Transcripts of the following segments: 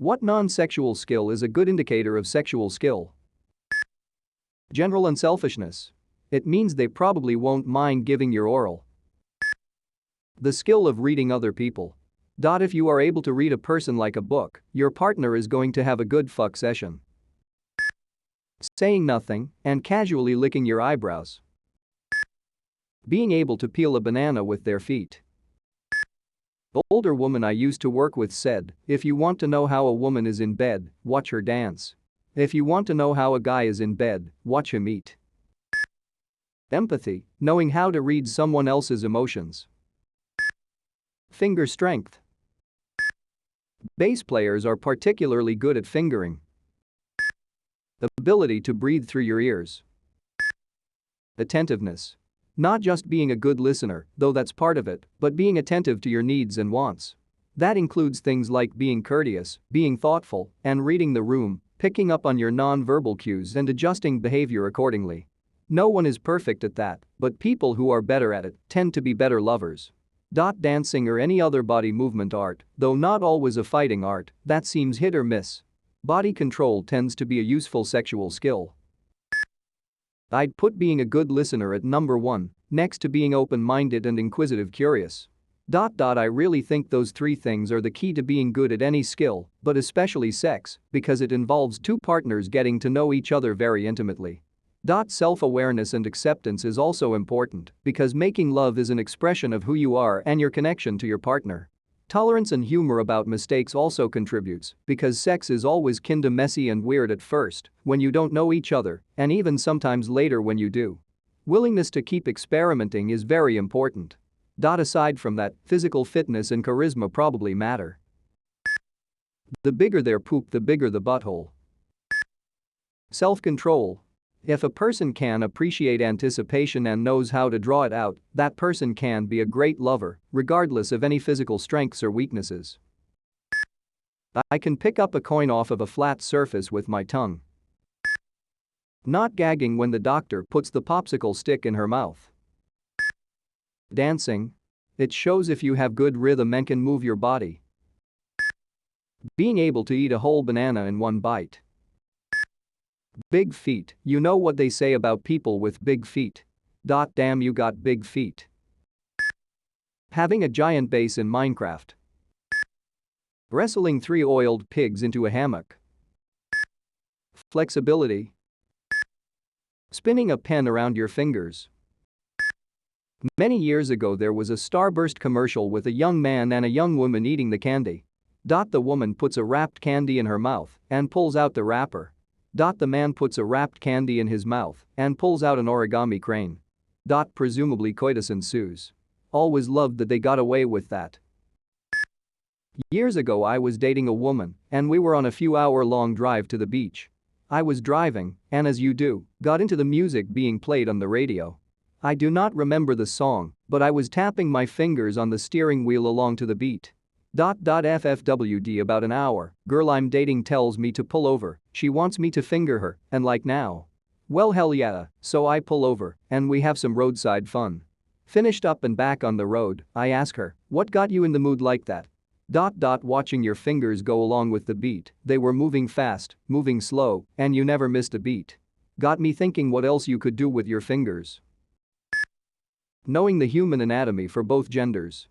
What non-sexual skill is a good indicator of sexual skill? General unselfishness. It means they probably won't mind giving your oral. The skill of reading other people. If you are able to read a person like a book, your partner is going to have a good fuck session. Saying nothing and casually licking your eyebrows. Being able to peel a banana with their feet. The older woman I used to work with said, if you want to know how a woman is in bed, watch her dance. If you want to know how a guy is in bed, watch him eat. Empathy, knowing how to read someone else's emotions. Finger strength. Bass players are particularly good at fingering. The ability to breathe through your ears. Attentiveness. Not just being a good listener, though that's part of it, but being attentive to your needs and wants. That includes things like being courteous, being thoughtful, and reading the room, picking up on your non-verbal cues and adjusting behavior accordingly. No one is perfect at that, but people who are better at it tend to be better lovers. Dancing or any other body movement art, though not always a fighting art, that seems hit or miss. Body control tends to be a useful sexual skill. I'd put being a good listener at number 1, next to being open-minded and inquisitive curious. I really think those 3 things are the key to being good at any skill, but especially sex, because it involves 2 partners getting to know each other very intimately. Self-awareness and acceptance is also important because making love is an expression of who you are and your connection to your partner. Tolerance and humor about mistakes also contributes because sex is always kinda messy and weird at first when you don't know each other and even sometimes later when you do. Willingness to keep experimenting is very important. Aside from that, physical fitness and charisma probably matter. The bigger their poop, the bigger the butthole. Self-control. If a person can appreciate anticipation and knows how to draw it out, that person can be a great lover, regardless of any physical strengths or weaknesses. I can pick up a coin off of a flat surface with my tongue. Not gagging when the doctor puts the popsicle stick in her mouth. Dancing. It shows if you have good rhythm and can move your body. Being able to eat a whole banana in one bite. Big feet, you know what they say about people with big feet. Damn, you got big feet. Having a giant base in Minecraft. Wrestling 3 oiled pigs into a hammock. Flexibility. Spinning a pen around your fingers. Many years ago there was a Starburst commercial with a young man and a young woman eating the candy. The woman puts a wrapped candy in her mouth and pulls out the wrapper. The man puts a wrapped candy in his mouth and pulls out an origami crane. Presumably coitus ensues. Always loved that they got away with that. Years ago I was dating a woman and we were on a few-hour-long drive to the beach. I was driving and, as you do, got into the music being played on the radio. I do not remember the song, but I was tapping my fingers on the steering wheel along to the beat. FFWD about an hour, girl I'm dating tells me to pull over, she wants me to finger her, and like now. Well hell yeah, so I pull over, and we have some roadside fun. Finished up and back on the road, I ask her, what got you in the mood like that? Watching your fingers go along with the beat, they were moving fast, moving slow, and you never missed a beat. Got me thinking what else you could do with your fingers. Knowing the human anatomy for both genders.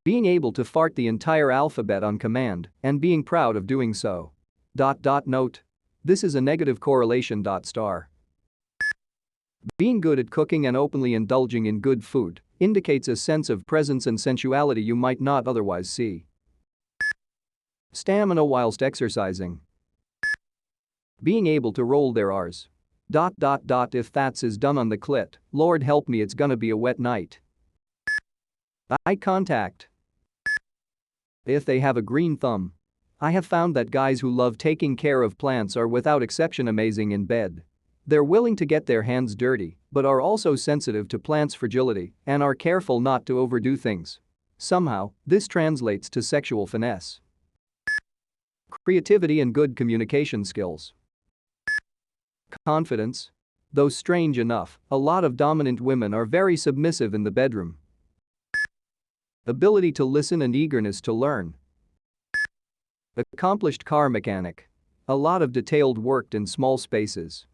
Being able to fart the entire alphabet on command and being proud of doing so. Note. This is a negative correlation. Being good at cooking and openly indulging in good food indicates a sense of presence and sensuality you might not otherwise see. Stamina whilst exercising. Being able to roll their R's. If that's is done on the clit, Lord help me, it's gonna be a wet night. Eye contact. If they have a green thumb. I have found that guys who love taking care of plants are without exception amazing in bed. They're willing to get their hands dirty, but are also sensitive to plants' fragility and are careful not to overdo things. Somehow, this translates to sexual finesse. Creativity and good communication skills. Confidence. Though strange enough, a lot of dominant women are very submissive in the bedroom. Ability to listen and eagerness to learn. Accomplished car mechanic. A lot of detailed work in small spaces.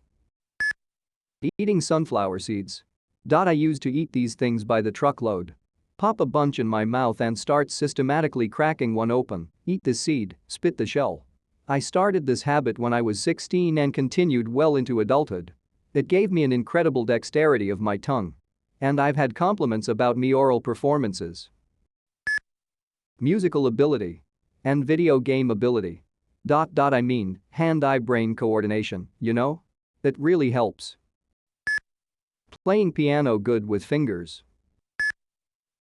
Eating sunflower seeds. I used to eat these things by the truckload. Pop a bunch in my mouth and start systematically cracking one open, eat the seed, spit the shell. I started this habit when I was 16 and continued well into adulthood. It gave me an incredible dexterity of my tongue. And I've had compliments about me oral performances. Musical ability. And video game ability. I mean, hand-eye brain coordination, you know? It really helps. Playing piano good with fingers.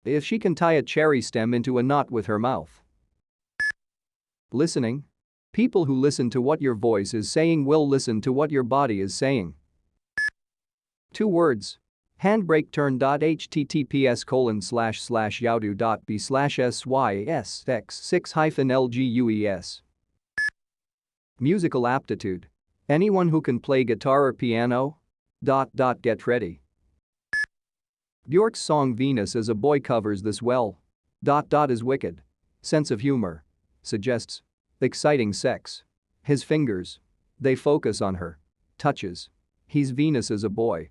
If she can tie a cherry stem into a knot with her mouth. Listening. People who listen to what your voice is saying will listen to what your body is saying. 2 words. Handbrake turn. https://yaudu.b/sysx6-lgues. Musical aptitude. Anyone who can play guitar or piano? Get ready. Bjork's song Venus as a Boy covers this well. Is wicked. Sense of humor. Suggests. Exciting sex. His fingers. They focus on her. Touches. He's Venus as a boy.